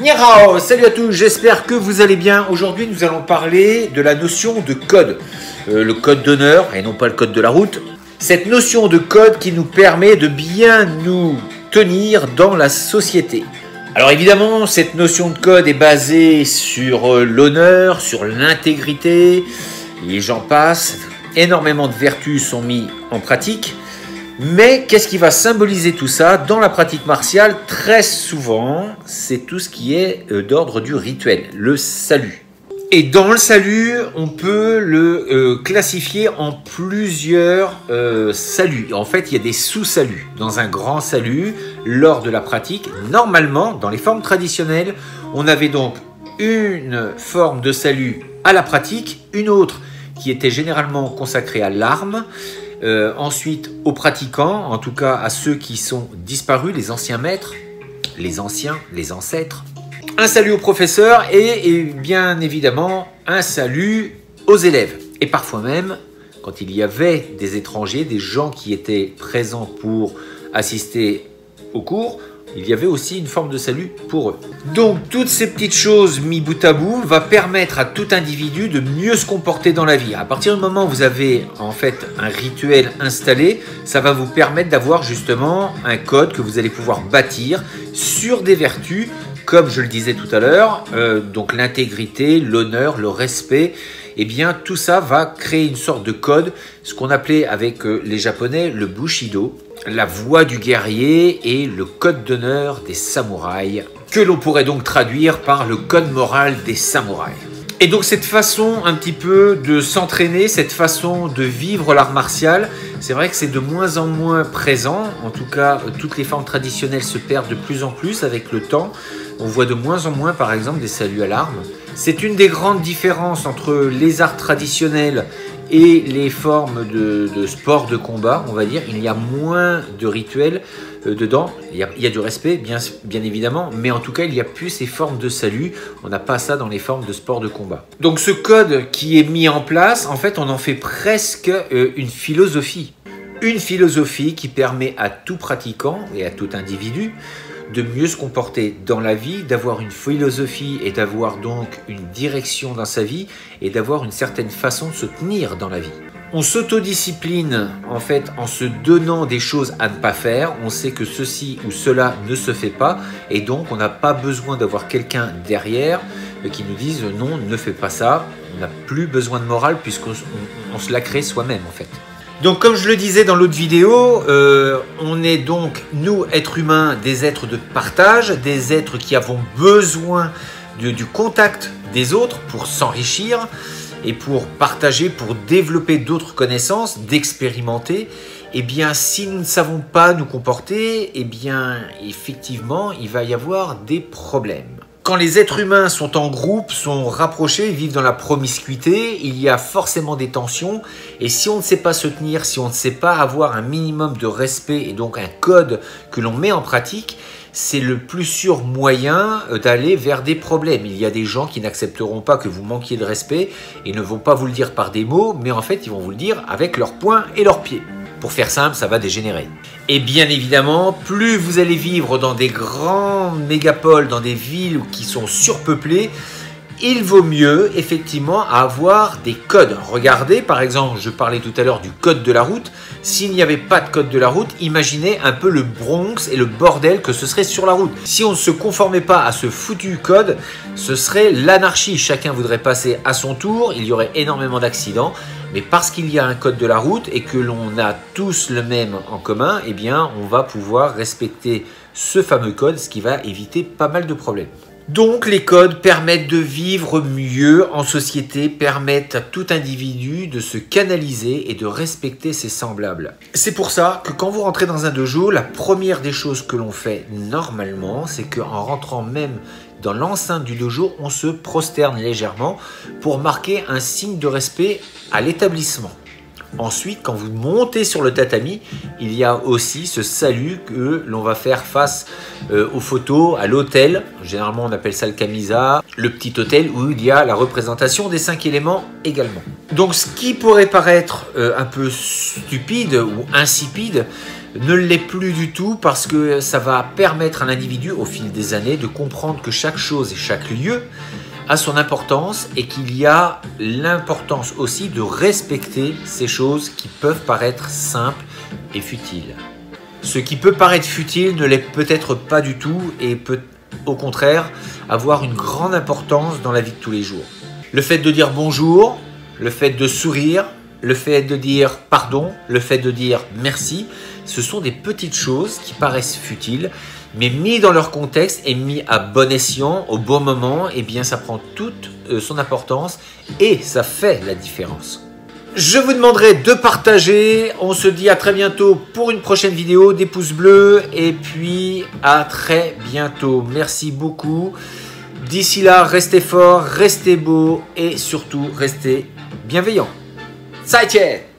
Ni hao, salut à tous, j'espère que vous allez bien. Aujourd'hui, nous allons parler de la notion de code. Le code d'honneur et non pas le code de la route. Cette notion de code qui nous permet de bien nous tenir dans la société. Alors évidemment, cette notion de code est basée sur l'honneur, sur l'intégrité, et j'en passe. Énormément de vertus sont mises en pratique. Mais qu'est-ce qui va symboliser tout ça? Dans la pratique martiale, très souvent, c'est tout ce qui est d'ordre du rituel, le salut. Et dans le salut, on peut le classifier en plusieurs saluts. En fait, il y a des sous-saluts. Dans un grand salut, lors de la pratique, normalement, dans les formes traditionnelles, on avait donc une forme de salut à la pratique, une autre qui était généralement consacrée à l'arme, ensuite aux pratiquants, en tout cas à ceux qui sont disparus, les anciens maîtres, les anciens, les ancêtres, un salut aux professeurs et bien évidemment un salut aux élèves. Et parfois même, quand il y avait des étrangers, des gens qui étaient présents pour assister au cours, il y avait aussi une forme de salut pour eux. Donc toutes ces petites choses mis bout à bout va permettre à tout individu de mieux se comporter dans la vie. À partir du moment où vous avez en fait un rituel installé, ça va vous permettre d'avoir justement un code que vous allez pouvoir bâtir sur des vertus, comme je le disais tout à l'heure, donc l'intégrité, l'honneur, le respect. Eh bien tout ça va créer une sorte de code, ce qu'on appelait avec les Japonais le Bushido, la voie du guerrier et le code d'honneur des samouraïs, que l'on pourrait donc traduire par le code moral des samouraïs. Et donc cette façon un petit peu de s'entraîner, cette façon de vivre l'art martial, c'est vrai que c'est de moins en moins présent. En tout cas, toutes les formes traditionnelles se perdent de plus en plus avec le temps. On voit de moins en moins, par exemple, des saluts à l'arme. C'est une des grandes différences entre les arts traditionnels et les formes de sport de combat, on va dire. Il y a moins de rituels dedans. Il y a du respect, bien évidemment, mais en tout cas, il n'y a plus ces formes de salut. On n'a pas ça dans les formes de sport de combat. Donc ce code qui est mis en place, en fait, on en fait presque une philosophie. Une philosophie qui permet à tout pratiquant et à tout individu de mieux se comporter dans la vie, d'avoir une philosophie et d'avoir donc une direction dans sa vie et d'avoir une certaine façon de se tenir dans la vie. On s'autodiscipline en fait en se donnant des choses à ne pas faire. On sait que ceci ou cela ne se fait pas et donc on n'a pas besoin d'avoir quelqu'un derrière qui nous dise non, ne fais pas ça. On n'a plus besoin de morale puisqu'on se la crée soi-même en fait. Donc comme je le disais dans l'autre vidéo, on est donc, nous, êtres humains, des êtres de partage, des êtres qui avons besoin du contact des autres pour s'enrichir et pour partager, pour développer d'autres connaissances, d'expérimenter. Eh bien, si nous ne savons pas nous comporter, eh bien, effectivement, il va y avoir des problèmes. Quand les êtres humains sont en groupe, sont rapprochés, vivent dans la promiscuité, il y a forcément des tensions. Et si on ne sait pas se tenir, si on ne sait pas avoir un minimum de respect et donc un code que l'on met en pratique, c'est le plus sûr moyen d'aller vers des problèmes. Il y a des gens qui n'accepteront pas que vous manquiez de respect et ne vont pas vous le dire par des mots, mais en fait, ils vont vous le dire avec leurs poings et leurs pieds. Pour faire simple, ça va dégénérer. Et bien évidemment, plus vous allez vivre dans des grands mégapoles, dans des villes qui sont surpeuplées, il vaut mieux effectivement avoir des codes. Regardez, par exemple, je parlais tout à l'heure du code de la route. S'il n'y avait pas de code de la route, imaginez un peu le Bronx et le bordel que ce serait sur la route. Si on ne se conformait pas à ce foutu code, ce serait l'anarchie. Chacun voudrait passer à son tour, il y aurait énormément d'accidents. Mais parce qu'il y a un code de la route et que l'on a tous le même en commun, eh bien, on va pouvoir respecter ce fameux code, ce qui va éviter pas mal de problèmes. Donc, les codes permettent de vivre mieux en société, permettent à tout individu de se canaliser et de respecter ses semblables. C'est pour ça que quand vous rentrez dans un dojo, la première des choses que l'on fait normalement, c'est qu'en rentrant même dans l'enceinte du dojo, on se prosterne légèrement pour marquer un signe de respect à l'établissement. Ensuite, quand vous montez sur le tatami, il y a aussi ce salut que l'on va faire face aux photos, à l'autel. Généralement, on appelle ça le kamisa, le petit autel où il y a la représentation des 5 éléments également. Donc, ce qui pourrait paraître un peu stupide ou insipide, ne l'est plus du tout parce que ça va permettre à l'individu au fil des années de comprendre que chaque chose et chaque lieu a son importance et qu'il y a l'importance aussi de respecter ces choses qui peuvent paraître simples et futiles. Ce qui peut paraître futile ne l'est peut-être pas du tout et peut au contraire avoir une grande importance dans la vie de tous les jours. Le fait de dire bonjour, le fait de sourire, le fait de dire pardon, le fait de dire merci, ce sont des petites choses qui paraissent futiles, mais mis dans leur contexte et mis à bon escient, au bon moment, eh bien ça prend toute son importance et ça fait la différence. Je vous demanderai de partager, on se dit à très bientôt pour une prochaine vidéo, des pouces bleus et puis à très bientôt. Merci beaucoup. D'ici là, restez forts, restez beaux et surtout restez bienveillants. 再见